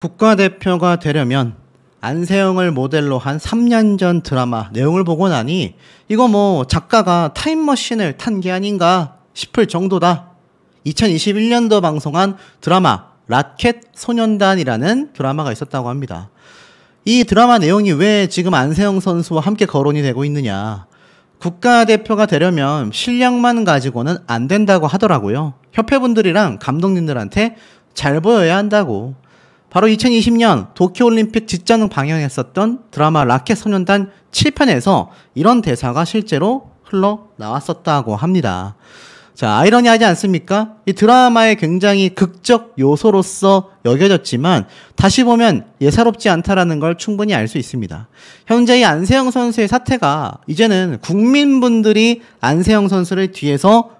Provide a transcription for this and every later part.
국가대표가 되려면 안세영을 모델로 한 3년 전 드라마 내용을 보고 나니 이거 뭐 작가가 타임머신을 탄 게 아닌가 싶을 정도다. 2021년도 방송한 드라마 라켓 소년단이라는 드라마가 있었다고 합니다. 이 드라마 내용이 왜 지금 안세영 선수와 함께 거론이 되고 있느냐. 국가대표가 되려면 실력만 가지고는 안 된다고 하더라고요. 협회분들이랑 감독님들한테 잘 보여야 한다고. 바로 2020년 도쿄올림픽 직전을 방영했었던 드라마 라켓 소년단 7편에서 이런 대사가 실제로 흘러나왔었다고 합니다. 자, 아이러니하지 않습니까? 이 드라마의 굉장히 극적 요소로서 여겨졌지만 다시 보면 예사롭지 않다라는 걸 충분히 알 수 있습니다. 현재 이 안세영 선수의 사태가 이제는 국민분들이 안세영 선수를 뒤에서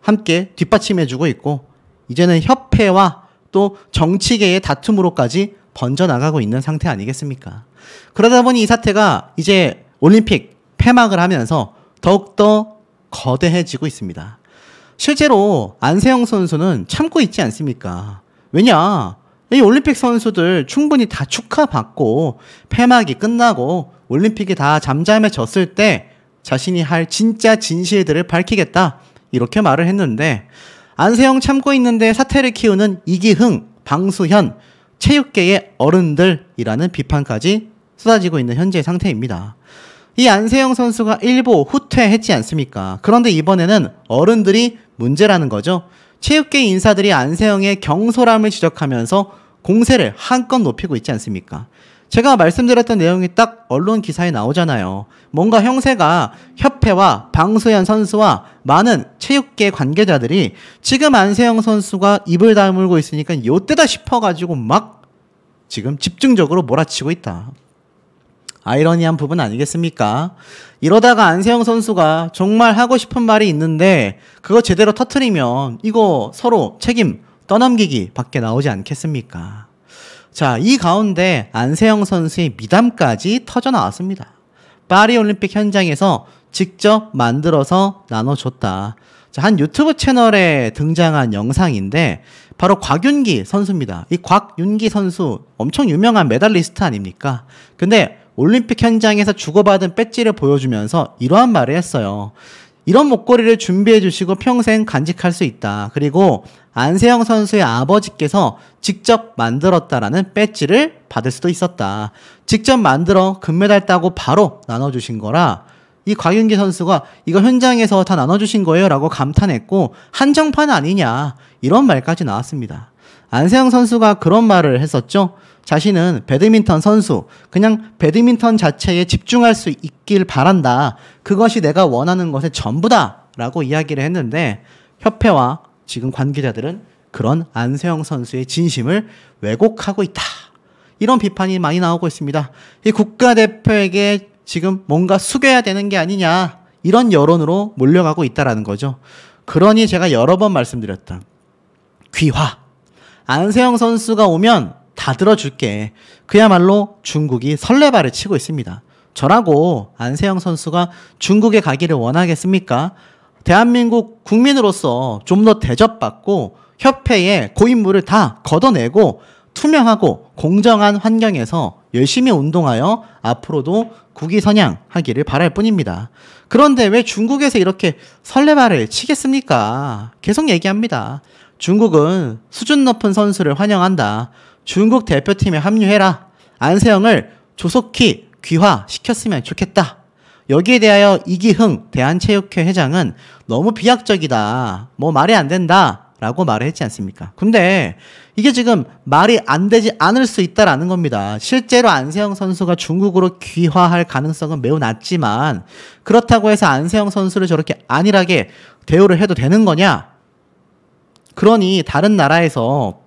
함께 뒷받침해주고 있고 이제는 협회와 또 정치계의 다툼으로까지 번져나가고 있는 상태 아니겠습니까? 그러다 보니 이 사태가 이제 올림픽 폐막을 하면서 더욱더 거대해지고 있습니다. 실제로 안세영 선수는 참고 있지 않습니까? 왜냐? 이 올림픽 선수들 충분히 다 축하받고 폐막이 끝나고 올림픽이 다 잠잠해졌을 때 자신이 할 진짜 진실들을 밝히겠다 이렇게 말을 했는데 안세영 참고 있는데 사태를 키우는 이기흥, 방수현, 체육계의 어른들이라는 비판까지 쏟아지고 있는 현재 상태입니다. 이 안세영 선수가 일부 후퇴했지 않습니까? 그런데 이번에는 어른들이 문제라는 거죠. 체육계 인사들이 안세영의 경솔함을 지적하면서 공세를 한껏 높이고 있지 않습니까? 제가 말씀드렸던 내용이 딱 언론 기사에 나오잖아요. 뭔가 형세가 협회와 방수현 선수와 많은 체육계 관계자들이 지금 안세영 선수가 입을 다물고 있으니까 요때다 싶어가지고 막 지금 집중적으로 몰아치고 있다. 아이러니한 부분 아니겠습니까? 이러다가 안세영 선수가 정말 하고 싶은 말이 있는데 그거 제대로 터트리면 이거 서로 책임 떠넘기기 밖에 나오지 않겠습니까? 자, 이 가운데 안세영 선수의 미담까지 터져 나왔습니다. 파리올림픽 현장에서 직접 만들어서 나눠줬다. 자, 한 유튜브 채널에 등장한 영상인데 바로 곽윤기 선수입니다. 이 곽윤기 선수 엄청 유명한 메달리스트 아닙니까? 근데 올림픽 현장에서 주고받은 배지를 보여주면서 이러한 말을 했어요. 이런 목걸이를 준비해 주시고 평생 간직할 수 있다. 그리고 안세영 선수의 아버지께서 직접 만들었다라는 배지를 받을 수도 있었다. 직접 만들어 금메달 따고 바로 나눠주신 거라 이 곽윤기 선수가 이거 현장에서 다 나눠주신 거예요 라고 감탄했고 한정판 아니냐 이런 말까지 나왔습니다. 안세영 선수가 그런 말을 했었죠. 자신은 배드민턴 선수, 그냥 배드민턴 자체에 집중할 수 있길 바란다. 그것이 내가 원하는 것의 전부다 라고 이야기를 했는데 협회와 지금 관계자들은 그런 안세영 선수의 진심을 왜곡하고 있다. 이런 비판이 많이 나오고 있습니다. 이 국가대표에게 지금 뭔가 숙여야 되는 게 아니냐 이런 여론으로 몰려가고 있다는 거죠. 그러니 제가 여러 번 말씀드렸던 귀화. 안세영 선수가 오면 다 들어줄게. 그야말로 중국이 설레발을 치고 있습니다. 저라고 안세영 선수가 중국에 가기를 원하겠습니까? 대한민국 국민으로서 좀 더 대접받고 협회의 고인물을 다 걷어내고 투명하고 공정한 환경에서 열심히 운동하여 앞으로도 국위선양하기를 바랄 뿐입니다. 그런데 왜 중국에서 이렇게 설레발을 치겠습니까? 계속 얘기합니다. 중국은 수준 높은 선수를 환영한다. 중국 대표팀에 합류해라. 안세영을 조속히 귀화시켰으면 좋겠다. 여기에 대하여 이기흥 대한체육회 회장은 너무 비약적이다. 뭐 말이 안 된다. 라고 말을 했지 않습니까? 근데 이게 지금 말이 안 되지 않을 수 있다라는 겁니다. 실제로 안세영 선수가 중국으로 귀화할 가능성은 매우 낮지만 그렇다고 해서 안세영 선수를 저렇게 안일하게 대우를 해도 되는 거냐? 그러니 다른 나라에서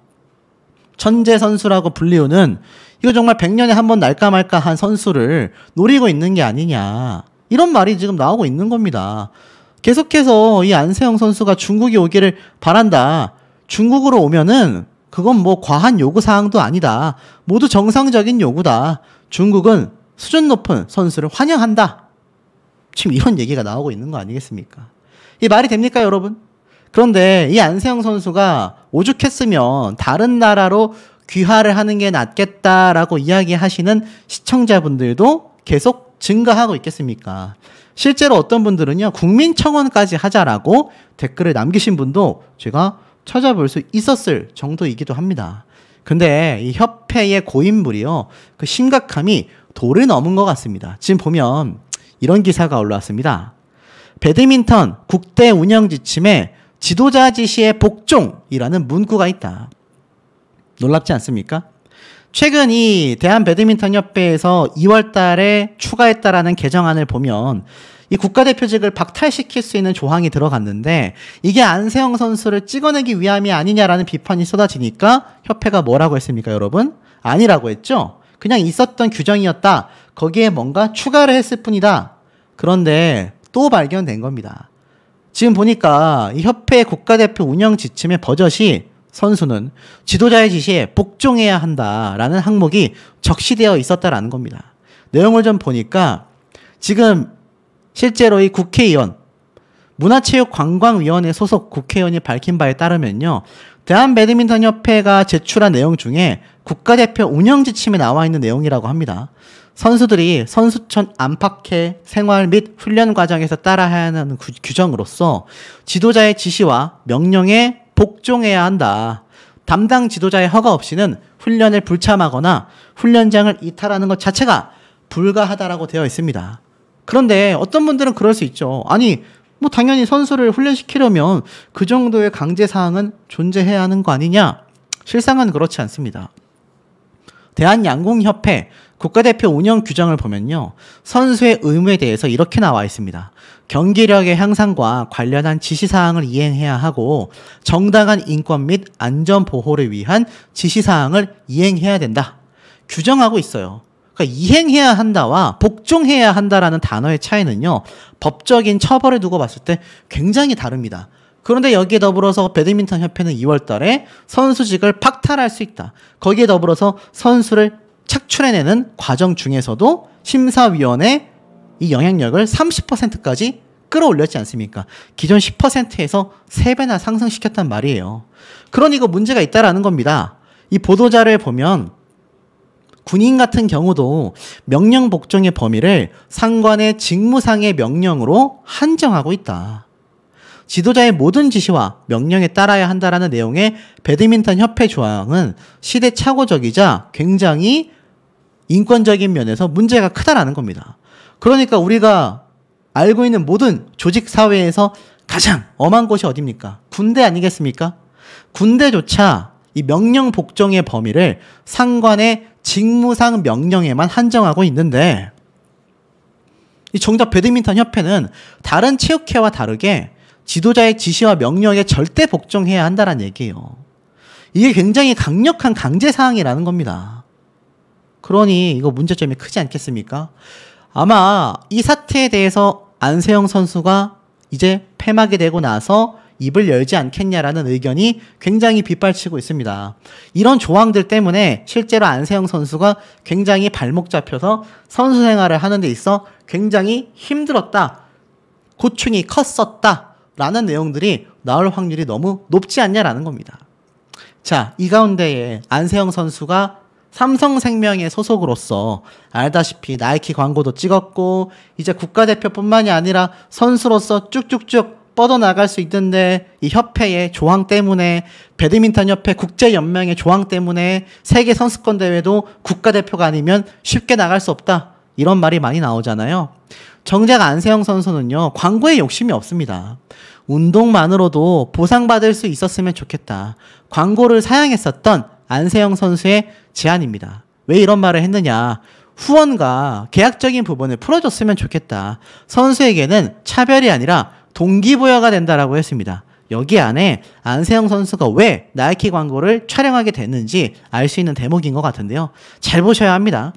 천재 선수라고 불리우는 이거 정말 100년에 한 번 날까 말까 한 선수를 노리고 있는 게 아니냐. 이런 말이 지금 나오고 있는 겁니다. 계속해서 이 안세영 선수가 중국에 오기를 바란다. 중국으로 오면은 그건 뭐 과한 요구사항도 아니다. 모두 정상적인 요구다. 중국은 수준 높은 선수를 환영한다. 지금 이런 얘기가 나오고 있는 거 아니겠습니까? 이 말이 됩니까, 여러분? 그런데 이 안세영 선수가 오죽했으면 다른 나라로 귀화를 하는 게 낫겠다라고 이야기하시는 시청자분들도 계속 증가하고 있겠습니까? 실제로 어떤 분들은요, 국민청원까지 하자라고 댓글을 남기신 분도 제가 찾아볼 수 있었을 정도이기도 합니다. 근데 이 협회의 고인물이요, 그 심각함이 도를 넘은 것 같습니다. 지금 보면 이런 기사가 올라왔습니다. 배드민턴 국대 운영 지침에 지도자 지시의 복종이라는 문구가 있다. 놀랍지 않습니까? 최근 이 대한배드민턴협회에서 2월 달에 추가했다라는 개정안을 보면 이 국가대표직을 박탈시킬 수 있는 조항이 들어갔는데 이게 안세영 선수를 찍어내기 위함이 아니냐라는 비판이 쏟아지니까 협회가 뭐라고 했습니까, 여러분? 아니라고 했죠? 그냥 있었던 규정이었다. 거기에 뭔가 추가를 했을 뿐이다. 그런데 또 발견된 겁니다. 지금 보니까 이 협회 국가대표 운영 지침의 버젓이 선수는 지도자의 지시에 복종해야 한다라는 항목이 적시되어 있었다라는 겁니다. 내용을 좀 보니까 지금 실제로 이 국회의원, 문화체육관광위원회 소속 국회의원이 밝힌 바에 따르면요, 대한배드민턴협회가 제출한 내용 중에 국가대표 운영 지침에 나와 있는 내용이라고 합니다. 선수들이 선수촌 안팎의 생활 및 훈련 과정에서 따라야 하는 규정으로서 지도자의 지시와 명령에 복종해야 한다. 담당 지도자의 허가 없이는 훈련을 불참하거나 훈련장을 이탈하는 것 자체가 불가하다라고 되어 있습니다. 그런데 어떤 분들은 그럴 수 있죠. 아니, 뭐 당연히 선수를 훈련시키려면 그 정도의 강제사항은 존재해야 하는 거 아니냐? 실상은 그렇지 않습니다. 대한양궁협회 국가대표 운영 규정을 보면요, 선수의 의무에 대해서 이렇게 나와 있습니다. 경기력의 향상과 관련한 지시사항을 이행해야 하고 정당한 인권 및 안전 보호를 위한 지시사항을 이행해야 된다. 규정하고 있어요. 그러니까 이행해야 한다와 복종해야 한다라는 단어의 차이는요, 법적인 처벌을 두고 봤을 때 굉장히 다릅니다. 그런데 여기에 더불어서 배드민턴 협회는 2월 달에 선수직을 박탈할 수 있다. 거기에 더불어서 선수를 착출해내는 과정 중에서도 심사위원회 이 영향력을 30%까지 끌어올렸지 않습니까? 기존 10%에서 3배나 상승시켰단 말이에요. 그러니 이거 문제가 있다라는 겁니다. 이 보도자료에 보면 군인 같은 경우도 명령 복종의 범위를 상관의 직무상의 명령으로 한정하고 있다. 지도자의 모든 지시와 명령에 따라야 한다라는 내용의 배드민턴 협회 조항은 시대착오적이자 굉장히 인권적인 면에서 문제가 크다라는 겁니다. 그러니까 우리가 알고 있는 모든 조직 사회에서 가장 엄한 곳이 어디입니까? 군대 아니겠습니까? 군대조차 이 명령 복종의 범위를 상관의 직무상 명령에만 한정하고 있는데 이 정작 배드민턴 협회는 다른 체육회와 다르게 지도자의 지시와 명령에 절대 복종해야 한다는 얘기예요. 이게 굉장히 강력한 강제사항이라는 겁니다. 그러니 이거 문제점이 크지 않겠습니까? 아마 이 사태에 대해서 안세영 선수가 이제 폐막이 되고 나서 입을 열지 않겠냐라는 의견이 굉장히 빗발치고 있습니다. 이런 조항들 때문에 실제로 안세영 선수가 굉장히 발목 잡혀서 선수 생활을 하는 데 있어 굉장히 힘들었다, 고충이 컸었다 라는 내용들이 나올 확률이 너무 높지 않냐라는 겁니다. 자, 이 가운데에 안세영 선수가 삼성생명의 소속으로서 알다시피 나이키 광고도 찍었고 이제 국가대표뿐만이 아니라 선수로서 쭉쭉쭉 뻗어나갈 수 있는데 이 협회의 조항 때문에, 배드민턴 협회 국제연맹의 조항 때문에 세계 선수권 대회도 국가대표가 아니면 쉽게 나갈 수 없다, 이런 말이 많이 나오잖아요. 정작 안세영 선수는요, 광고에 욕심이 없습니다. 운동만으로도 보상받을 수 있었으면 좋겠다. 광고를 사양했었던 안세영 선수의 제안입니다. 왜 이런 말을 했느냐? 후원과 계약적인 부분을 풀어줬으면 좋겠다. 선수에게는 차별이 아니라 동기부여가 된다라고 했습니다. 여기 안에 안세영 선수가 왜 나이키 광고를 촬영하게 됐는지 알 수 있는 대목인 것 같은데요. 잘 보셔야 합니다.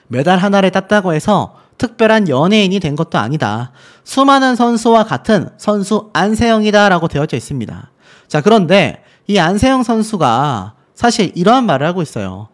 메달 하나를 땄다고 해서 특별한 연예인이 된 것도 아니다. 수많은 선수와 같은 선수 안세영이다라고 되어져 있습니다. 자, 그런데 이 안세영 선수가 사실 이러한 말을 하고 있어요.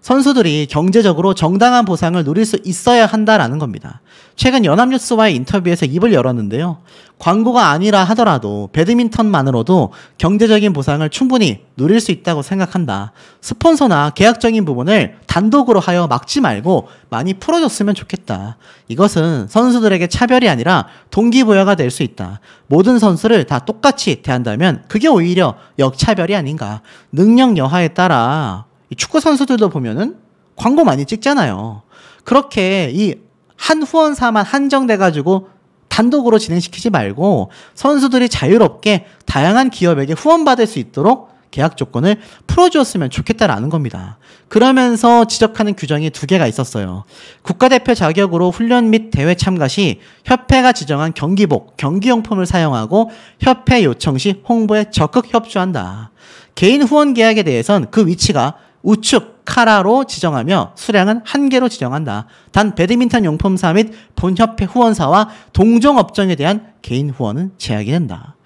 선수들이 경제적으로 정당한 보상을 누릴 수 있어야 한다라는 겁니다. 최근 연합뉴스와의 인터뷰에서 입을 열었는데요. 광고가 아니라 하더라도 배드민턴만으로도 경제적인 보상을 충분히 누릴 수 있다고 생각한다. 스폰서나 계약적인 부분을 단독으로 하여 막지 말고 많이 풀어줬으면 좋겠다. 이것은 선수들에게 차별이 아니라 동기부여가 될 수 있다. 모든 선수를 다 똑같이 대한다면 그게 오히려 역차별이 아닌가. 능력 여하에 따라 축구 선수들도 보면은 광고 많이 찍잖아요. 그렇게 이 한 후원사만 한정돼가지고 단독으로 진행시키지 말고 선수들이 자유롭게 다양한 기업에게 후원받을 수 있도록 계약 조건을 풀어주었으면 좋겠다라는 겁니다. 그러면서 지적하는 규정이 2개가 있었어요. 국가대표 자격으로 훈련 및 대회 참가 시 협회가 지정한 경기복, 경기용품을 사용하고 협회 요청 시 홍보에 적극 협조한다. 개인 후원 계약에 대해선 그 위치가 우측, 카라로 지정하며 수량은 1개로 지정한다. 단 배드민턴 용품사 및 본협회 후원사와 동종업종에 대한 개인 후원은 제약이 된다.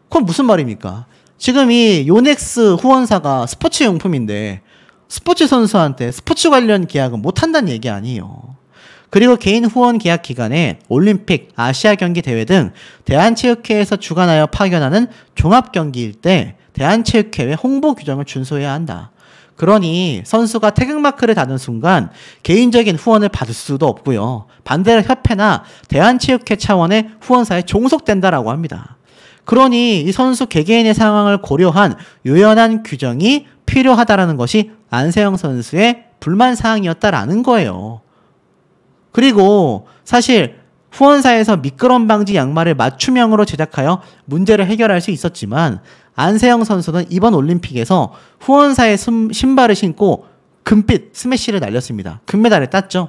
그건 무슨 말입니까? 지금 이 요넥스 후원사가 스포츠 용품인데 스포츠 선수한테 스포츠 관련 계약은 못한다는 얘기 아니에요. 그리고 개인 후원 계약 기간에 올림픽, 아시아 경기 대회 등 대한체육회에서 주관하여 파견하는 종합경기일 때 대한체육회의 홍보 규정을 준수해야 한다. 그러니 선수가 태극마크를 다는 순간 개인적인 후원을 받을 수도 없고요. 반대로 협회나 대한체육회 차원의 후원사에 종속된다라고 합니다. 그러니 이 선수 개개인의 상황을 고려한 유연한 규정이 필요하다라는 것이 안세영 선수의 불만사항이었다라는 거예요. 그리고 사실 후원사에서 미끄럼 방지 양말을 맞춤형으로 제작하여 문제를 해결할 수 있었지만 안세영 선수는 이번 올림픽에서 후원사의 신발을 신고 금빛 스매시를 날렸습니다. 금메달을 땄죠.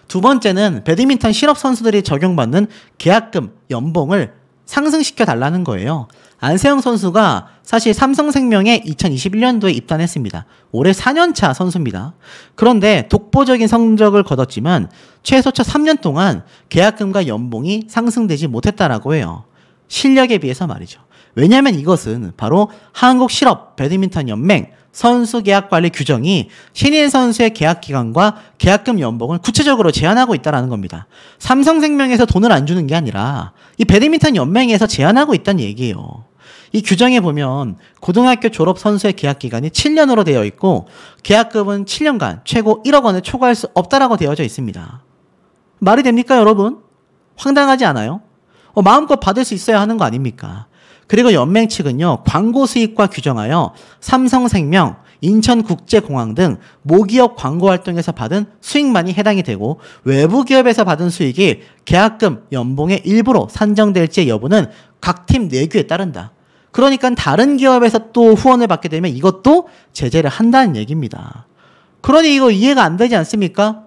2번째는 배드민턴 실업 선수들이 적용받는 계약금, 연봉을 상승시켜 달라는 거예요. 안세영 선수가 사실 삼성생명에 2021년도에 입단했습니다. 올해 4년차 선수입니다. 그런데 독보적인 성적을 거뒀지만 최소차 3년 동안 계약금과 연봉이 상승되지 못했다라고 해요. 실력에 비해서 말이죠. 왜냐하면 이것은 바로 한국실업 배드민턴 연맹 선수계약관리 규정이 신인 선수의 계약기간과 계약금 연봉을 구체적으로 제한하고 있다는 겁니다. 삼성생명에서 돈을 안 주는 게 아니라 이 배드민턴 연맹에서 제한하고 있다는 얘기예요. 이 규정에 보면 고등학교 졸업 선수의 계약기간이 7년으로 되어 있고 계약금은 7년간 최고 1억 원을 초과할 수 없다라고 되어져 있습니다. 말이 됩니까 여러분? 황당하지 않아요? 마음껏 받을 수 있어야 하는 거 아닙니까? 그리고 연맹 측은요, 광고 수익과 규정하여 삼성생명, 인천국제공항 등 모기업 광고 활동에서 받은 수익만이 해당이 되고 외부 기업에서 받은 수익이 계약금, 연봉의 일부로 산정될지 여부는 각 팀 내규에 따른다. 그러니까 다른 기업에서 또 후원을 받게 되면 이것도 제재를 한다는 얘기입니다. 그러니 이거 이해가 안 되지 않습니까?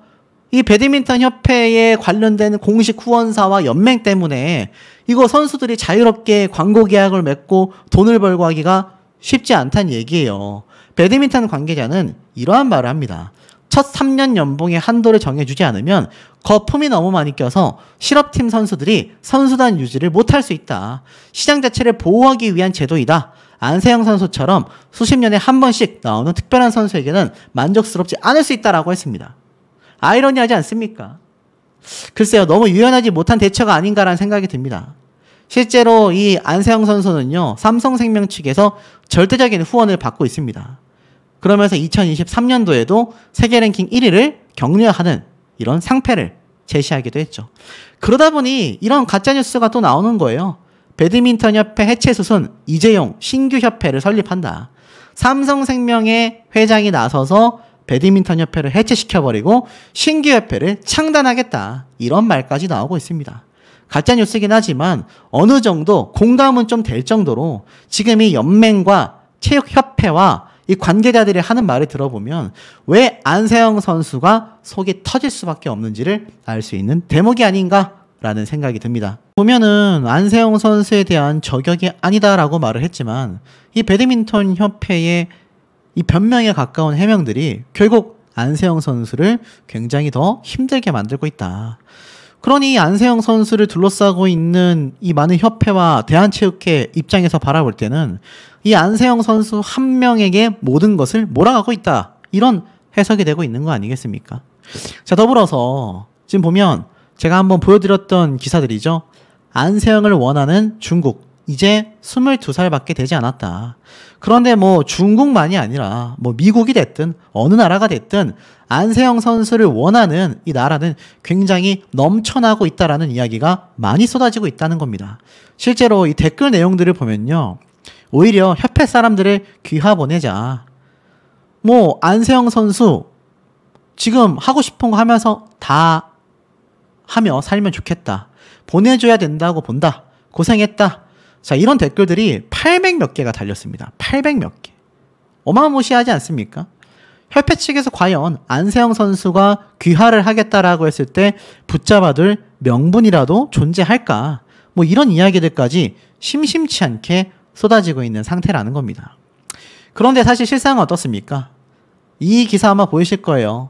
이 배드민턴 협회에 관련된 공식 후원사와 연맹 때문에 이거 선수들이 자유롭게 광고 계약을 맺고 돈을 벌고 하기가 쉽지 않다는 얘기예요. 배드민턴 관계자는 이러한 말을 합니다. 첫 3년 연봉의 한도를 정해주지 않으면 거품이 너무 많이 껴서 실업팀 선수들이 선수단 유지를 못할 수 있다. 시장 자체를 보호하기 위한 제도이다. 안세영 선수처럼 수십 년에 한 번씩 나오는 특별한 선수에게는 만족스럽지 않을 수 있다라고 했습니다. 아이러니하지 않습니까? 글쎄요, 너무 유연하지 못한 대처가 아닌가라는 생각이 듭니다. 실제로 이 안세영 선수는요, 삼성생명 측에서 절대적인 후원을 받고 있습니다. 그러면서 2023년도에도 세계 랭킹 1위를 격려하는 이런 상패를 제시하기도 했죠. 그러다 보니 이런 가짜뉴스가 또 나오는 거예요. 배드민턴 협회 해체 수순 이재용 신규 협회를 설립한다. 삼성생명의 회장이 나서서 배드민턴 협회를 해체시켜버리고 신규 협회를 창단하겠다. 이런 말까지 나오고 있습니다. 가짜뉴스긴 하지만 어느 정도 공감은 좀 될 정도로 지금 이 연맹과 체육협회와 이 관계자들이 하는 말을 들어보면 왜 안세영 선수가 속이 터질 수밖에 없는지를 알 수 있는 대목이 아닌가라는 생각이 듭니다. 보면은 안세영 선수에 대한 저격이 아니다라고 말을 했지만 이 배드민턴 협회의 이 변명에 가까운 해명들이 결국 안세영 선수를 굉장히 더 힘들게 만들고 있다. 그러니 안세영 선수를 둘러싸고 있는 이 많은 협회와 대한체육회 입장에서 바라볼 때는 이 안세영 선수 한 명에게 모든 것을 몰아가고 있다. 이런 해석이 되고 있는 거 아니겠습니까? 자, 더불어서 지금 보면 제가 한번 보여드렸던 기사들이죠. 안세영을 원하는 중국, 이제 22살밖에 되지 않았다. 그런데 뭐 중국만이 아니라 뭐 미국이 됐든 어느 나라가 됐든 안세영 선수를 원하는 이 나라는 굉장히 넘쳐나고 있다라는 이야기가 많이 쏟아지고 있다는 겁니다. 실제로 이 댓글 내용들을 보면요, 오히려 협회 사람들을 귀화 보내자, 뭐 안세영 선수 지금 하고 싶은 거 하면서 다 하며 살면 좋겠다, 보내줘야 된다고 본다, 고생했다. 자, 이런 댓글들이 800 몇 개가 달렸습니다. 800 몇 개. 어마무시하지 않습니까? 협회 측에서 과연 안세영 선수가 귀화를 하겠다라고 했을 때 붙잡아둘 명분이라도 존재할까? 뭐 이런 이야기들까지 심심치 않게 쏟아지고 있는 상태라는 겁니다. 그런데 사실 실상은 어떻습니까? 이 기사 아마 보이실 거예요.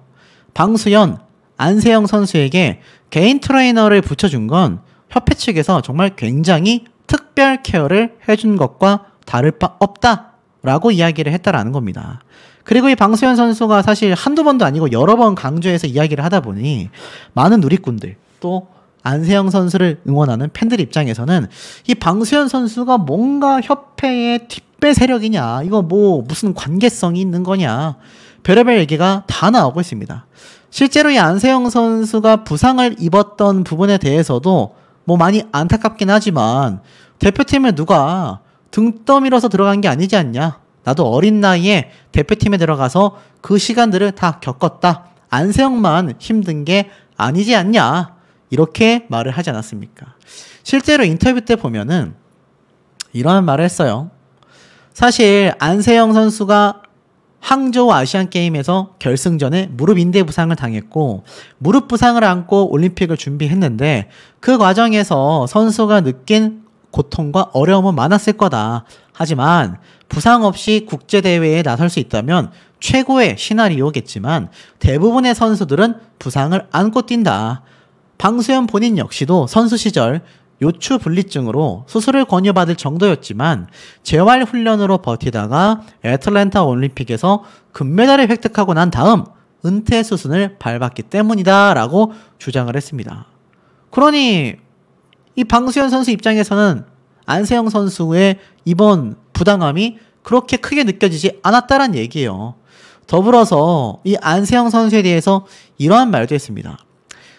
방수현, 안세영 선수에게 개인 트레이너를 붙여준 건 협회 측에서 정말 굉장히 특별 케어를 해준 것과 다를 바 없다라고 이야기를 했다라는 겁니다. 그리고 이 방수현 선수가 사실 한두 번도 아니고 여러 번 강조해서 이야기를 하다 보니 많은 누리꾼들, 또 안세영 선수를 응원하는 팬들 입장에서는 이 방수현 선수가 뭔가 협회의 뒷배 세력이냐, 이거 뭐 무슨 관계성이 있는 거냐, 별의별 얘기가 다 나오고 있습니다. 실제로 이 안세영 선수가 부상을 입었던 부분에 대해서도 뭐 많이 안타깝긴 하지만 대표팀에 누가 등 떠밀어서 들어간 게 아니지 않냐, 나도 어린 나이에 대표팀에 들어가서 그 시간들을 다 겪었다, 안세영만 힘든 게 아니지 않냐, 이렇게 말을 하지 않았습니까? 실제로 인터뷰 때 보면은 이런 말을 했어요. 사실 안세영 선수가 항저우 아시안게임에서 결승전에 무릎 인대 부상을 당했고 무릎 부상을 안고 올림픽을 준비했는데 그 과정에서 선수가 느낀 고통과 어려움은 많았을 거다. 하지만 부상 없이 국제대회에 나설 수 있다면 최고의 시나리오겠지만 대부분의 선수들은 부상을 안고 뛴다. 방수현 본인 역시도 선수 시절 요추 분리증으로 수술을 권유받을 정도였지만 재활 훈련으로 버티다가 애틀랜타 올림픽에서 금메달을 획득하고 난 다음 은퇴 수순을 밟았기 때문이다 라고 주장을 했습니다. 그러니 이 방수현 선수 입장에서는 안세영 선수의 이번 부당함이 그렇게 크게 느껴지지 않았다란 얘기예요. 더불어서 이 안세영 선수에 대해서 이러한 말도 했습니다.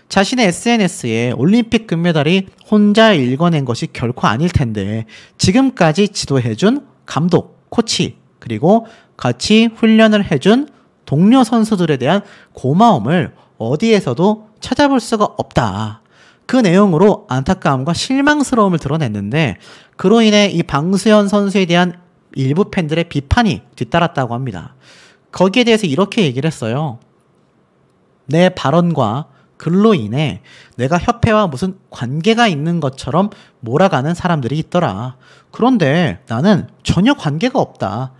자신의 SNS에 올림픽 금메달이 혼자 읽어낸 것이 결코 아닐 텐데 지금까지 지도해준 감독, 코치, 그리고 같이 훈련을 해준 동료 선수들에 대한 고마움을 어디에서도 찾아볼 수가 없다. 그 내용으로 안타까움과 실망스러움을 드러냈는데 그로 인해 이 방수현 선수에 대한 일부 팬들의 비판이 뒤따랐다고 합니다. 거기에 대해서 이렇게 얘기를 했어요. 내 발언과 글로 인해 내가 협회와 무슨 관계가 있는 것처럼 몰아가는 사람들이 있더라. 그런데 나는 전혀 관계가 없다.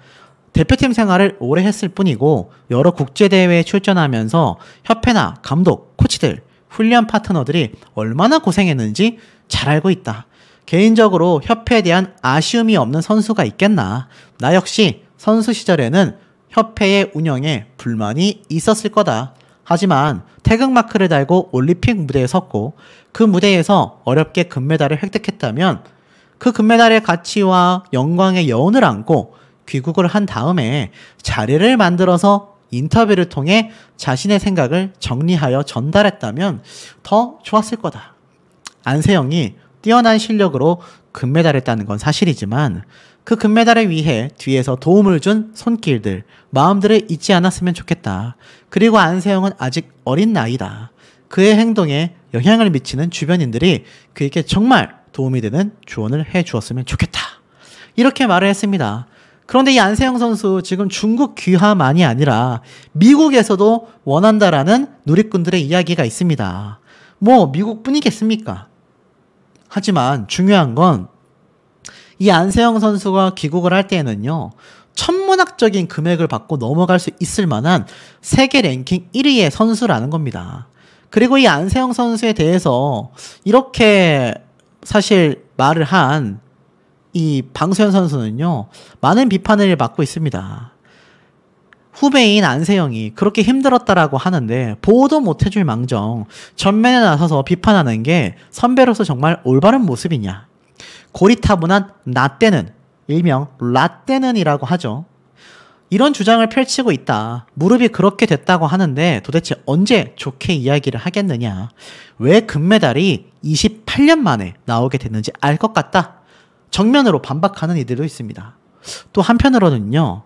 대표팀 생활을 오래 했을 뿐이고 여러 국제대회에 출전하면서 협회나 감독, 코치들, 훈련 파트너들이 얼마나 고생했는지 잘 알고 있다. 개인적으로 협회에 대한 아쉬움이 없는 선수가 있겠나. 나 역시 선수 시절에는 협회의 운영에 불만이 있었을 거다. 하지만 태극마크를 달고 올림픽 무대에 섰고 그 무대에서 어렵게 금메달을 획득했다면 그 금메달의 가치와 영광의 여운을 안고 귀국을 한 다음에 자리를 만들어서 인터뷰를 통해 자신의 생각을 정리하여 전달했다면 더 좋았을 거다. 안세영이 뛰어난 실력으로 금메달을 따는 건 사실이지만 그 금메달을 위해 뒤에서 도움을 준 손길들, 마음들을 잊지 않았으면 좋겠다. 그리고 안세영은 아직 어린 나이다. 그의 행동에 영향을 미치는 주변인들이 그에게 정말 도움이 되는 조언을 해주었으면 좋겠다. 이렇게 말을 했습니다. 그런데 이 안세영 선수 지금 중국 귀화만이 아니라 미국에서도 원한다라는 누리꾼들의 이야기가 있습니다. 뭐 미국뿐이겠습니까? 하지만 중요한 건 이 안세영 선수가 귀국을 할 때에는요, 천문학적인 금액을 받고 넘어갈 수 있을 만한 세계 랭킹 1위의 선수라는 겁니다. 그리고 이 안세영 선수에 대해서 이렇게 사실 말을 한 이 방수현 선수는요, 많은 비판을 받고 있습니다. 후배인 안세영이 그렇게 힘들었다라고 하는데 보호도 못해줄 망정 전면에 나서서 비판하는 게 선배로서 정말 올바른 모습이냐. 고리타분한 라떼는, 일명 라떼는이라고 하죠. 이런 주장을 펼치고 있다. 무릎이 그렇게 됐다고 하는데 도대체 언제 좋게 이야기를 하겠느냐. 왜 금메달이 28년 만에 나오게 됐는지 알 것 같다. 정면으로 반박하는 이들도 있습니다. 또 한편으로는요.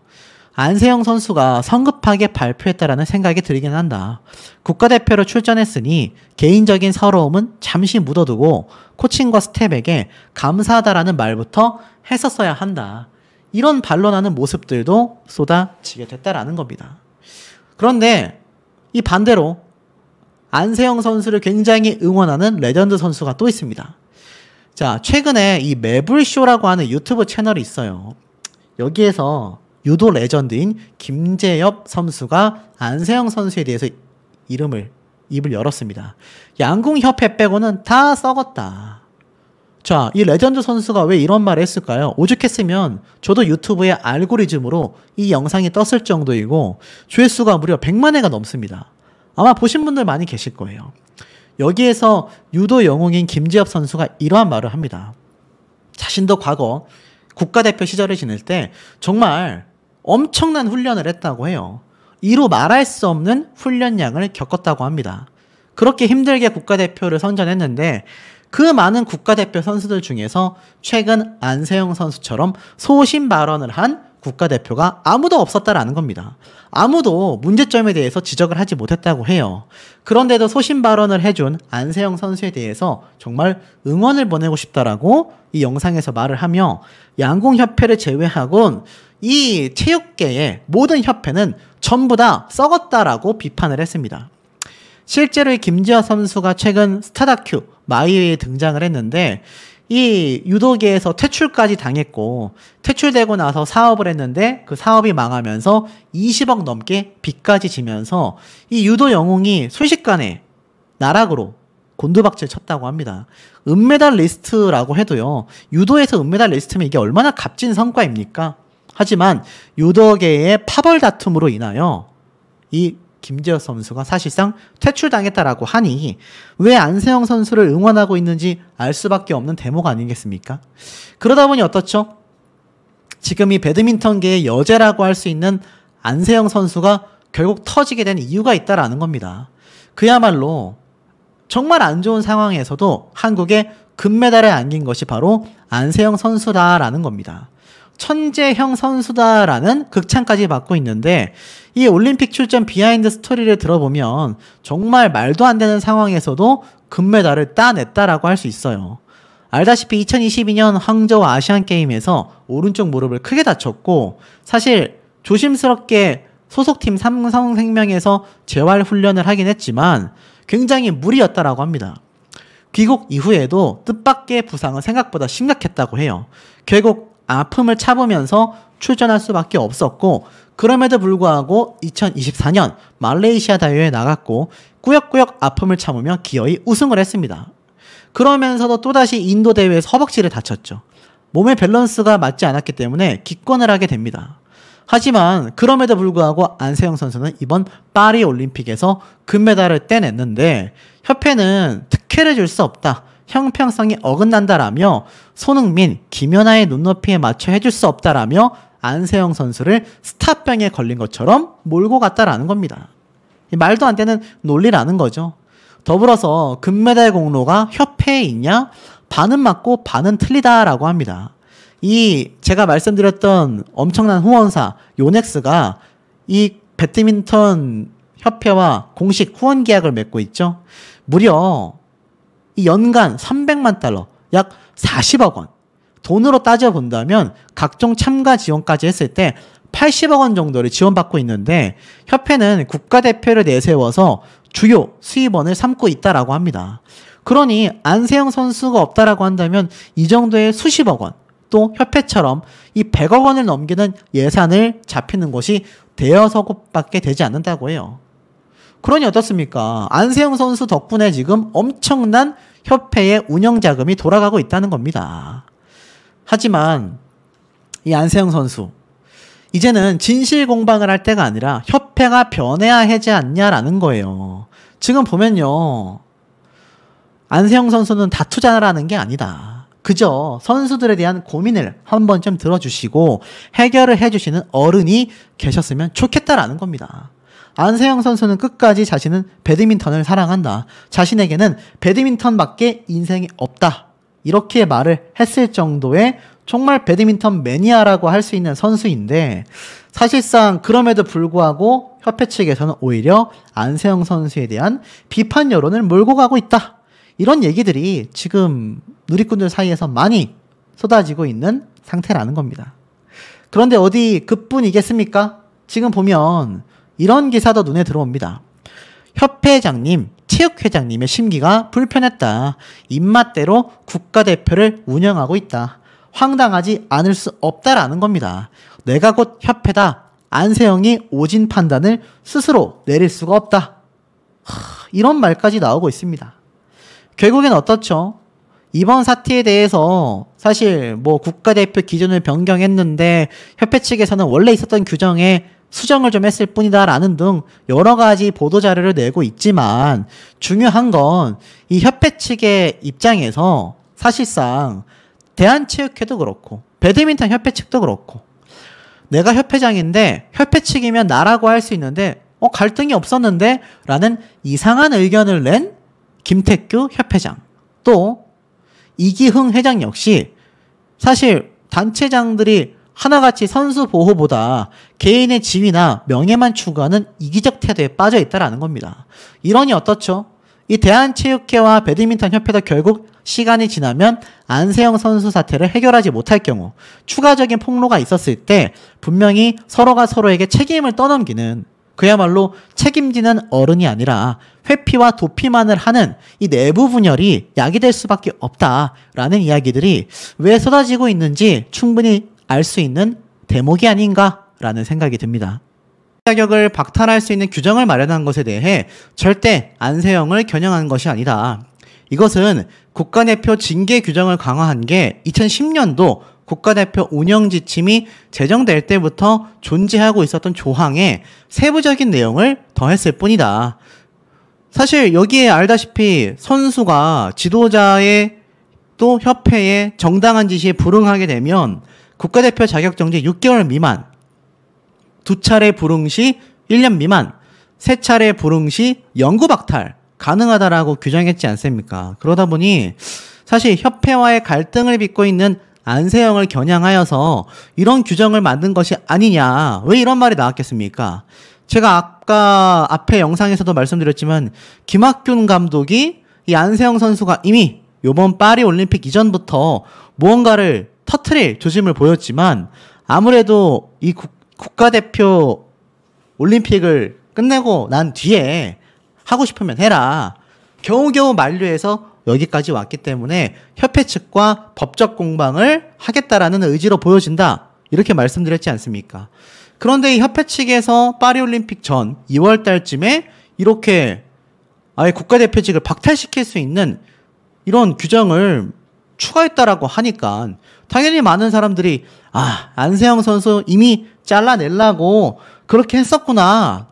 안세영 선수가 성급하게 발표했다라는 생각이 들긴 한다. 국가대표로 출전했으니 개인적인 서러움은 잠시 묻어두고 코칭과 스텝에게 감사하다라는 말부터 했었어야 한다. 이런 반론하는 모습들도 쏟아지게 됐다라는 겁니다. 그런데 이 반대로 안세영 선수를 굉장히 응원하는 레전드 선수가 또 있습니다. 자, 최근에 이 매불쇼라고 하는 유튜브 채널이 있어요. 여기에서 유도 레전드인 김재엽 선수가 안세영 선수에 대해서 입을 열었습니다. 양궁협회 빼고는 다 썩었다. 자, 이 레전드 선수가 왜 이런 말을 했을까요? 오죽했으면 저도 유튜브의 알고리즘으로 이 영상이 떴을 정도이고 조회수가 무려 100만 회가 넘습니다. 아마 보신 분들 많이 계실 거예요. 여기에서 유도 영웅인 김재엽 선수가 이러한 말을 합니다. 자신도 과거 국가대표 시절을 지낼 때 정말 엄청난 훈련을 했다고 해요. 이루 말할 수 없는 훈련량을 겪었다고 합니다. 그렇게 힘들게 국가대표를 선전했는데 그 많은 국가대표 선수들 중에서 최근 안세영 선수처럼 소신 발언을 한 국가대표가 아무도 없었다라는 겁니다. 아무도 문제점에 대해서 지적을 하지 못했다고 해요. 그런데도 소신 발언을 해준 안세영 선수에 대해서 정말 응원을 보내고 싶다라고 이 영상에서 말을 하며 양궁협회를 제외하곤 이 체육계의 모든 협회는 전부 다 썩었다라고 비판을 했습니다. 실제로 이 김지아 선수가 최근 스타다큐 마이웨이에 등장을 했는데 이 유도계에서 퇴출까지 당했고 퇴출되고 나서 사업을 했는데 그 사업이 망하면서 20억 넘게 빚까지 지면서 이 유도 영웅이 순식간에 나락으로 곤두박질 쳤다고 합니다. 은메달 리스트라고 해도요. 유도에서 은메달 리스트면 이게 얼마나 값진 성과입니까? 하지만 유도계의 파벌 다툼으로 인하여 이 김재엽 선수가 사실상 퇴출당했다라고 하니 왜 안세영 선수를 응원하고 있는지 알 수밖에 없는 대목 아니겠습니까? 그러다 보니 어떻죠? 지금 이 배드민턴계의 여제라고 할 수 있는 안세영 선수가 결국 터지게 된 이유가 있다라는 겁니다. 그야말로 정말 안 좋은 상황에서도 한국에 금메달을 안긴 것이 바로 안세영 선수다라는 겁니다. 천재형 선수다라는 극찬까지 받고 있는데 이 올림픽 출전 비하인드 스토리를 들어보면 정말 말도 안 되는 상황에서도 금메달을 따냈다라고 할 수 있어요. 알다시피 2022년 항저우 아시안게임에서 오른쪽 무릎을 크게 다쳤고 사실 조심스럽게 소속팀 삼성생명에서 재활훈련을 하긴 했지만 굉장히 무리였다라고 합니다. 귀국 이후에도 뜻밖의 부상은 생각보다 심각했다고 해요. 결국 아픔을 참으면서 출전할 수밖에 없었고 그럼에도 불구하고 2024년 말레이시아 대회에 나갔고 꾸역꾸역 아픔을 참으며 기어이 우승을 했습니다. 그러면서도 또다시 인도 대회에서 허벅지를 다쳤죠. 몸의 밸런스가 맞지 않았기 때문에 기권을 하게 됩니다. 하지만 그럼에도 불구하고 안세영 선수는 이번 파리 올림픽에서 금메달을 떼냈는데 협회는 특혜를 줄 수 없다. 형평성이 어긋난다라며 손흥민, 김연아의 눈높이에 맞춰 해줄 수 없다라며 안세영 선수를 스타병에 걸린 것처럼 몰고 갔다라는 겁니다. 말도 안 되는 논리라는 거죠. 더불어서 금메달 공로가 협회에 있냐? 반은 맞고 반은 틀리다라고 합니다. 이 제가 말씀드렸던 엄청난 후원사 요넥스가 이 배드민턴 협회와 공식 후원 계약을 맺고 있죠. 무려 이 연간 300만 달러, 약 40억 원. 돈으로 따져본다면 각종 참가 지원까지 했을 때 80억 원 정도를 지원받고 있는데 협회는 국가대표를 내세워서 주요 수입원을 삼고 있다라고 합니다. 그러니 안세영 선수가 없다라고 한다면 이 정도의 수십억 원, 또 협회처럼 이 100억 원을 넘기는 예산을 잡히는 곳이 대여섯 곳밖에 되지 않는다고 해요. 그러니 어떻습니까? 안세영 선수 덕분에 지금 엄청난 협회의 운영 자금이 돌아가고 있다는 겁니다. 하지만 이 안세영 선수, 이제는 진실 공방을 할 때가 아니라 협회가 변해야 하지 않냐라는 거예요. 지금 보면요. 안세영 선수는 다투자라는 게 아니다. 그저 선수들에 대한 고민을 한번 좀 들어주시고 해결을 해주시는 어른이 계셨으면 좋겠다라는 겁니다. 안세영 선수는 끝까지 자신은 배드민턴을 사랑한다. 자신에게는 배드민턴밖에 인생이 없다. 이렇게 말을 했을 정도의 정말 배드민턴 매니아라고 할 수 있는 선수인데 사실상 그럼에도 불구하고 협회 측에서는 오히려 안세영 선수에 대한 비판 여론을 몰고 가고 있다. 이런 얘기들이 지금 누리꾼들 사이에서 많이 쏟아지고 있는 상태라는 겁니다. 그런데 어디 그뿐이겠습니까? 지금 보면 이런 기사도 눈에 들어옵니다. 협회장님, 체육회장님의 심기가 불편했다. 입맛대로 국가대표를 운영하고 있다. 황당하지 않을 수 없다라는 겁니다. 내가 곧 협회다. 안세영이 오진 판단을 스스로 내릴 수가 없다. 이런 말까지 나오고 있습니다. 결국엔 어떻죠? 이번 사태에 대해서 사실 뭐 국가대표 기준을 변경했는데 협회 측에서는 원래 있었던 규정에 수정을 좀 했을 뿐이다라는 등 여러 가지 보도자료를 내고 있지만 중요한 건 이 협회 측의 입장에서 사실상 대한체육회도 그렇고 배드민턴 협회 측도 그렇고 내가 협회장인데 협회 측이면 나라고 할 수 있는데 갈등이 없었는데 라는 이상한 의견을 낸 김태규 협회장 또 이기흥 회장 역시 사실 단체장들이 하나같이 선수 보호보다 개인의 지위나 명예만 추구하는 이기적 태도에 빠져 있다라는 겁니다. 이러니 어떻죠? 이 대한체육회와 배드민턴 협회도 결국 시간이 지나면 안세영 선수 사태를 해결하지 못할 경우 추가적인 폭로가 있었을 때 분명히 서로가 서로에게 책임을 떠넘기는 그야말로 책임지는 어른이 아니라 회피와 도피만을 하는 이 내부 분열이 야기될 수밖에 없다라는 이야기들이 왜 쏟아지고 있는지 충분히 알 수 있는 대목이 아닌가라는 생각이 듭니다. 자격을 박탈할 수 있는 규정을 마련한 것에 대해 절대 안세영을 겨냥한 것이 아니다. 이것은 국가대표 징계 규정을 강화한 게 2010년도 국가대표 운영 지침이 제정될 때부터 존재하고 있었던 조항에 세부적인 내용을 더했을 뿐이다. 사실 여기에 알다시피 선수가 지도자의 또 협회의 정당한 지시에 불응하게 되면 국가대표 자격정지 6개월 미만, 2차례 불응 시 1년 미만, 3차례 불응 시 영구 박탈 가능하다라고 규정했지 않습니까? 그러다 보니 사실 협회와의 갈등을 빚고 있는 안세영을 겨냥하여서 이런 규정을 만든 것이 아니냐. 왜 이런 말이 나왔겠습니까? 제가 아까 앞에 영상에서도 말씀드렸지만 김학균 감독이 이 안세영 선수가 이미 이번 파리 올림픽 이전부터 무언가를 터트릴 조짐을 보였지만 아무래도 이 국가대표 올림픽을 끝내고 난 뒤에 하고 싶으면 해라. 겨우겨우 만류해서 여기까지 왔기 때문에 협회 측과 법적 공방을 하겠다라는 의지로 보여진다. 이렇게 말씀드렸지 않습니까? 그런데 이 협회 측에서 파리올림픽 전 2월 달쯤에 이렇게 아예 국가대표직을 박탈시킬 수 있는 이런 규정을 추가했다라고 하니까 당연히 많은 사람들이 안세영 선수 이미 잘라내려고 그렇게 했었구나.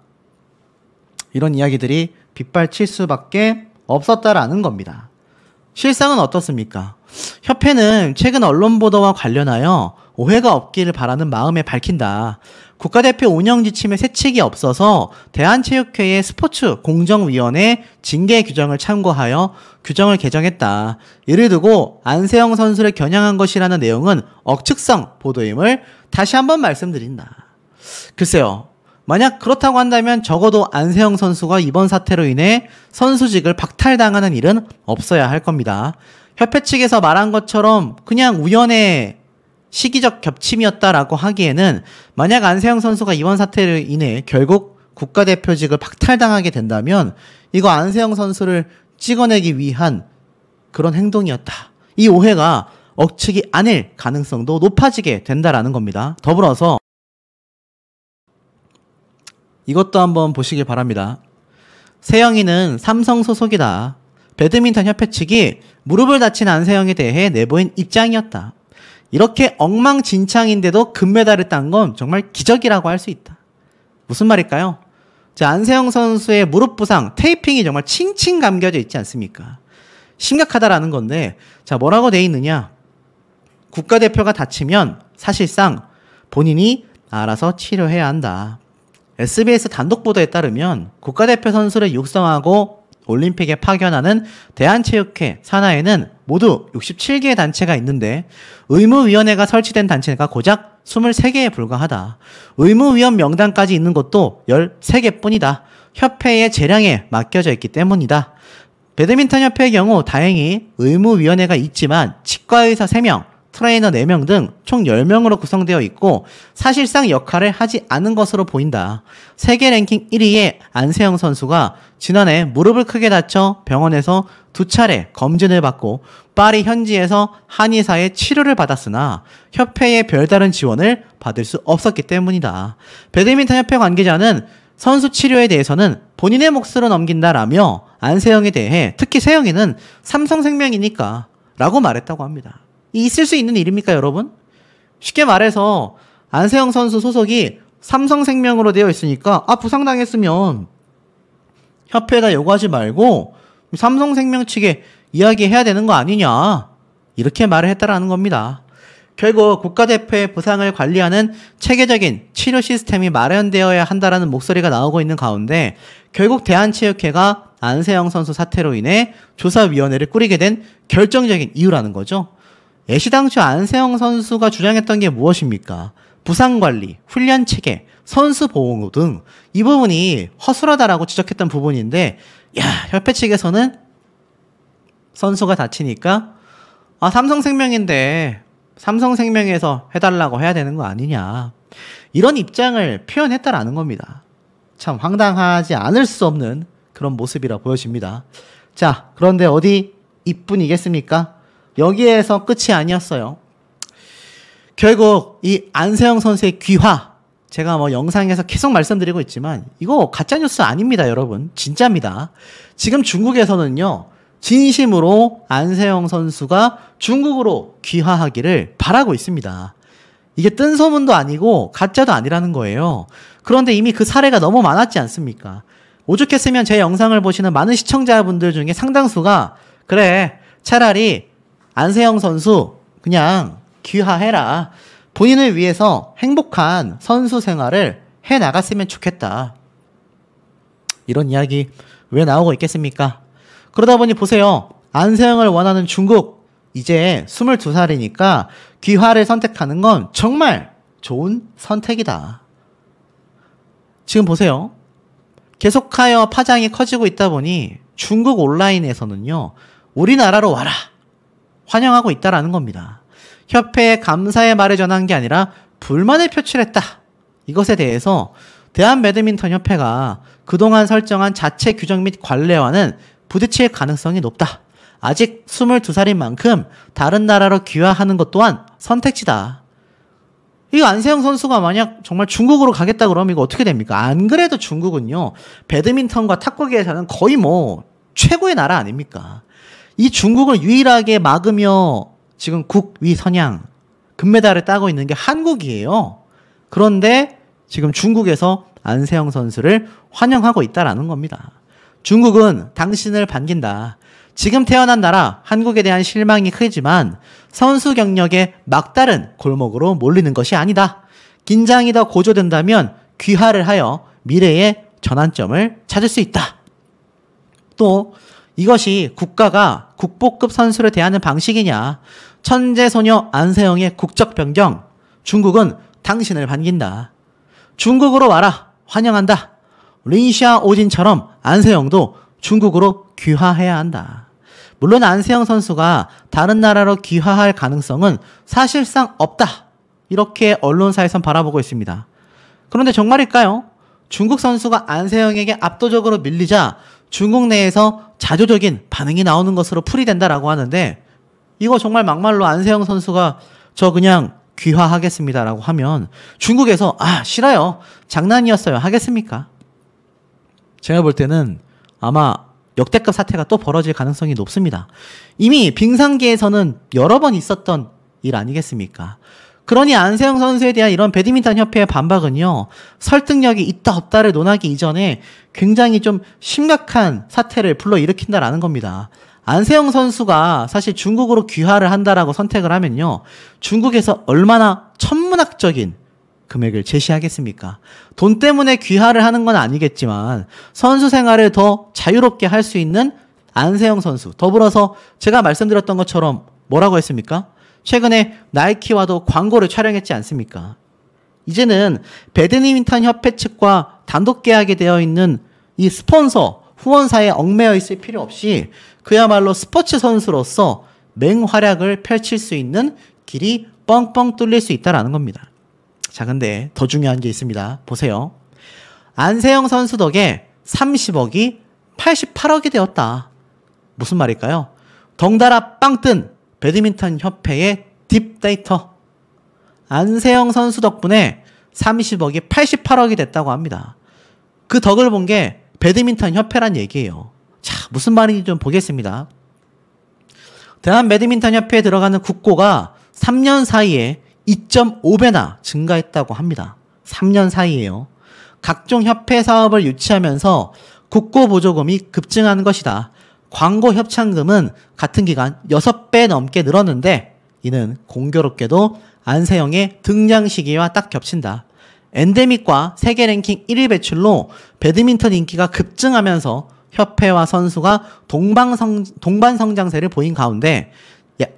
이런 이야기들이 빗발칠 수밖에 없었다라는 겁니다. 실상은 어떻습니까? 협회는 최근 언론 보도와 관련하여 오해가 없기를 바라는 마음에 밝힌다. 국가대표 운영 지침에 세칙이 없어서 대한체육회의 스포츠 공정위원회 징계 규정을 참고하여 규정을 개정했다. 이를 두고 안세영 선수를 겨냥한 것이라는 내용은 억측성 보도임을 다시 한번 말씀드린다. 글쎄요. 만약 그렇다고 한다면 적어도 안세영 선수가 이번 사태로 인해 선수직을 박탈당하는 일은 없어야 할 겁니다. 협회 측에서 말한 것처럼 그냥 우연의 시기적 겹침이었다라고 하기에는 만약 안세영 선수가 이번 사태로 인해 결국 국가대표직을 박탈당하게 된다면 이거 안세영 선수를 찍어내기 위한 그런 행동이었다. 이 오해가 억측이 아닐 가능성도 높아지게 된다라는 겁니다. 더불어서 이것도 한번 보시길 바랍니다. 세영이는 삼성 소속이다. 배드민턴 협회 측이 무릎을 다친 안세영에 대해 내보인 입장이었다. 이렇게 엉망진창인데도 금메달을 딴 건 정말 기적이라고 할 수 있다. 무슨 말일까요? 자, 안세영 선수의 무릎 부상, 테이핑이 정말 칭칭 감겨져 있지 않습니까? 심각하다라는 건데, 자, 뭐라고 돼 있느냐? 국가대표가 다치면 사실상 본인이 알아서 치료해야 한다. SBS 단독 보도에 따르면 국가대표 선수를 육성하고 올림픽에 파견하는 대한체육회 산하에는 모두 67개의 단체가 있는데 의무위원회가 설치된 단체가 고작 23개에 불과하다. 의무위원 명단까지 있는 것도 13개뿐이다. 협회의 재량에 맡겨져 있기 때문이다. 배드민턴 협회의 경우 다행히 의무위원회가 있지만 치과의사 3명, 트레이너 4명 등 총 10명으로 구성되어 있고 사실상 역할을 하지 않은 것으로 보인다. 세계 랭킹 1위의 안세영 선수가 지난해 무릎을 크게 다쳐 병원에서 2차례 검진을 받고 파리 현지에서 한의사의 치료를 받았으나 협회의 별다른 지원을 받을 수 없었기 때문이다. 배드민턴 협회 관계자는 선수 치료에 대해서는 본인의 몫으로 넘긴다라며 안세영에 대해 특히 세영이는 삼성생명이니까 라고 말했다고 합니다. 있을 수 있는 일입니까, 여러분? 쉽게 말해서 안세영 선수 소속이 삼성생명으로 되어 있으니까 부상당했으면 협회에다 요구하지 말고 삼성생명 측에 이야기해야 되는 거 아니냐 이렇게 말을 했다라는 겁니다. 결국 국가대표의 부상을 관리하는 체계적인 치료 시스템이 마련되어야 한다라는 목소리가 나오고 있는 가운데 결국 대한체육회가 안세영 선수 사태로 인해 조사위원회를 꾸리게 된 결정적인 이유라는 거죠. 애시당초 안세영 선수가 주장했던 게 무엇입니까? 부상관리, 훈련체계, 선수보호 등 이 부분이 허술하다라고 지적했던 부분인데 협회 측에서는 선수가 다치니까 삼성생명인데 삼성생명에서 해달라고 해야 되는 거 아니냐 이런 입장을 표현했다라는 겁니다. 참 황당하지 않을 수 없는 그런 모습이라 보여집니다. 자, 그런데 어디 이뿐이겠습니까? 여기에서 끝이 아니었어요. 결국 이 안세영 선수의 귀화, 제가 영상에서 계속 말씀드리고 있지만 이거 가짜뉴스 아닙니다, 여러분. 진짜입니다. 지금 중국에서는요, 진심으로 안세영 선수가 중국으로 귀화하기를 바라고 있습니다. 이게 뜬 소문도 아니고 가짜도 아니라는 거예요. 그런데 이미 그 사례가 너무 많았지 않습니까? 오죽했으면 제 영상을 보시는 많은 시청자분들 중에 상당수가 그래, 차라리 안세영 선수 그냥 귀화해라. 본인을 위해서 행복한 선수 생활을 해나갔으면 좋겠다. 이런 이야기 왜 나오고 있겠습니까? 그러다 보니 보세요. 안세영을 원하는 중국, 이제 22살이니까 귀화를 선택하는 건 정말 좋은 선택이다. 지금 보세요. 계속하여 파장이 커지고 있다 보니 중국 온라인에서는요, 우리나라로 와라. 환영하고 있다라는 겁니다. 협회에 감사의 말을 전한 게 아니라 불만을 표출했다. 이것에 대해서 대한배드민턴협회가 그동안 설정한 자체 규정 및 관례와는 부딪힐 가능성이 높다. 아직 22살인 만큼 다른 나라로 귀화하는 것 또한 선택지다. 이거 안세영 선수가 만약 정말 중국으로 가겠다 그러면 이거 어떻게 됩니까? 안 그래도 중국은요, 배드민턴과 탁구계에서는 거의 최고의 나라 아닙니까? 이 중국을 유일하게 막으며 지금 국위 선양, 금메달을 따고 있는 게 한국이에요. 그런데 지금 중국에서 안세영 선수를 환영하고 있다라는 겁니다. 중국은 당신을 반긴다. 지금 태어난 나라 한국에 대한 실망이 크지만 선수 경력에 막다른 골목으로 몰리는 것이 아니다. 긴장이 더 고조된다면 귀화를 하여 미래의 전환점을 찾을 수 있다. 또 이것이 국가가 국보급 선수를 대하는 방식이냐. 천재소녀 안세영의 국적 변경. 중국은 당신을 반긴다. 중국으로 와라. 환영한다. 린샤 오진처럼 안세영도 중국으로 귀화해야 한다. 물론 안세영 선수가 다른 나라로 귀화할 가능성은 사실상 없다. 이렇게 언론사에선 바라보고 있습니다. 그런데 정말일까요? 중국 선수가 안세영에게 압도적으로 밀리자 중국 내에서 자조적인 반응이 나오는 것으로 풀이된다라고 하는데 이거 정말 막말로 안세영 선수가 저 그냥 귀화하겠습니다라고 하면 중국에서 싫어요. 장난이었어요. 하겠습니까? 제가 볼 때는 아마 역대급 사태가 또 벌어질 가능성이 높습니다. 이미 빙상계에서는 여러 번 있었던 일 아니겠습니까? 그러니 안세영 선수에 대한 이런 배드민턴 협회의 반박은요, 설득력이 있다 없다를 논하기 이전에 굉장히 좀 심각한 사태를 불러일으킨다라는 겁니다. 안세영 선수가 사실 중국으로 귀화를 한다라고 선택을 하면요, 중국에서 얼마나 천문학적인 금액을 제시하겠습니까? 돈 때문에 귀화를 하는 건 아니겠지만 선수 생활을 더 자유롭게 할 수 있는 안세영 선수, 더불어서 제가 말씀드렸던 것처럼 뭐라고 했습니까? 최근에 나이키와도 광고를 촬영했지 않습니까? 이제는 배드민턴 협회 측과 단독 계약이 되어 있는 이 스폰서, 후원사에 얽매여 있을 필요 없이 그야말로 스포츠 선수로서 맹활약을 펼칠 수 있는 길이 뻥뻥 뚫릴 수 있다는 겁니다. 자, 근데 더 중요한 게 있습니다. 보세요. 안세영 선수 덕에 30억이 88억이 되었다. 무슨 말일까요? 덩달아 빵 뜬 배드민턴 협회의 딥데이터. 안세영 선수 덕분에 30억이 88억이 됐다고 합니다. 그 덕을 본 게 배드민턴 협회란 얘기예요. 자, 무슨 말인지 좀 보겠습니다. 대한 배드민턴 협회에 들어가는 국고가 3년 사이에 2.5배나 증가했다고 합니다. 3년 사이에요. 각종 협회 사업을 유치하면서 국고 보조금이 급증한 것이다. 광고 협찬금은 같은 기간 6배 넘게 늘었는데 이는 공교롭게도 안세영의 등장 시기와 딱 겹친다. 엔데믹과 세계 랭킹 1위 배출로 배드민턴 인기가 급증하면서 협회와 선수가 동반성장세를 보인 가운데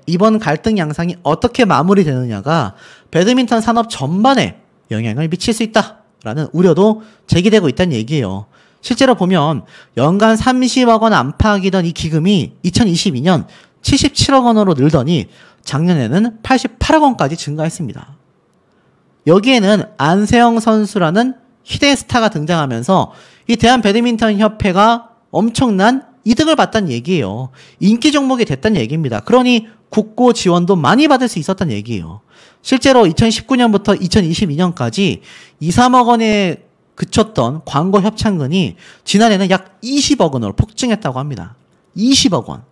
이번 갈등 양상이 어떻게 마무리되느냐가 배드민턴 산업 전반에 영향을 미칠 수 있다라는 우려도 제기되고 있다는 얘기예요. 실제로 보면 연간 30억 원 안팎이던 이 기금이 2022년 77억 원으로 늘더니 작년에는 88억 원까지 증가했습니다. 여기에는 안세영 선수라는 희대 스타가 등장하면서 이 대한배드민턴협회가 엄청난 이득을 봤다는 얘기예요. 인기 종목이 됐다는 얘기입니다. 그러니 국고 지원도 많이 받을 수 있었다는 얘기예요. 실제로 2019년부터 2022년까지 2, 3억 원에 그쳤던 광고 협찬금이 지난해는 약 20억 원으로 폭증했다고 합니다. 20억 원.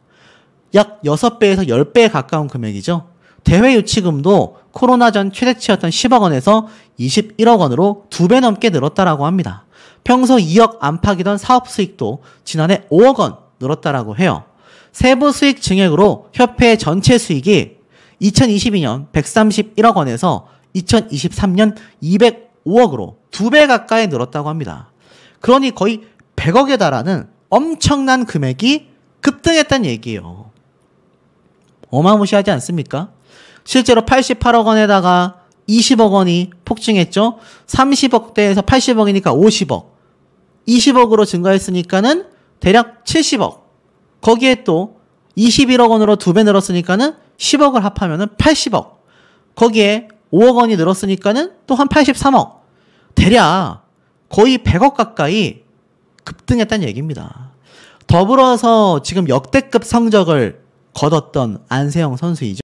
약 6배에서 10배에 가까운 금액이죠. 대회 유치금도 코로나 전 최대치였던 10억 원에서 21억 원으로 2배 넘게 늘었다라고 합니다. 평소 2억 안팎이던 사업 수익도 지난해 5억 원 늘었다라고 해요. 세부 수익 증액으로 협회 전체 수익이 2022년 131억 원에서 2023년 205억으로 2배 가까이 늘었다고 합니다. 그러니 거의 100억에 달하는 엄청난 금액이 급등했다는 얘기예요. 어마무시하지 않습니까? 실제로 88억 원에다가 20억 원이 폭증했죠. 30억대에서 80억이니까 50억. 20억으로 증가했으니까는 대략 70억. 거기에 또 21억 원으로 2배 늘었으니까는 10억을 합하면은 80억. 거기에 5억 원이 늘었으니까는 또 한 83억. 대략 거의 100억 가까이 급등했다는 얘기입니다. 더불어서 지금 역대급 성적을 거뒀던 안세영 선수이죠.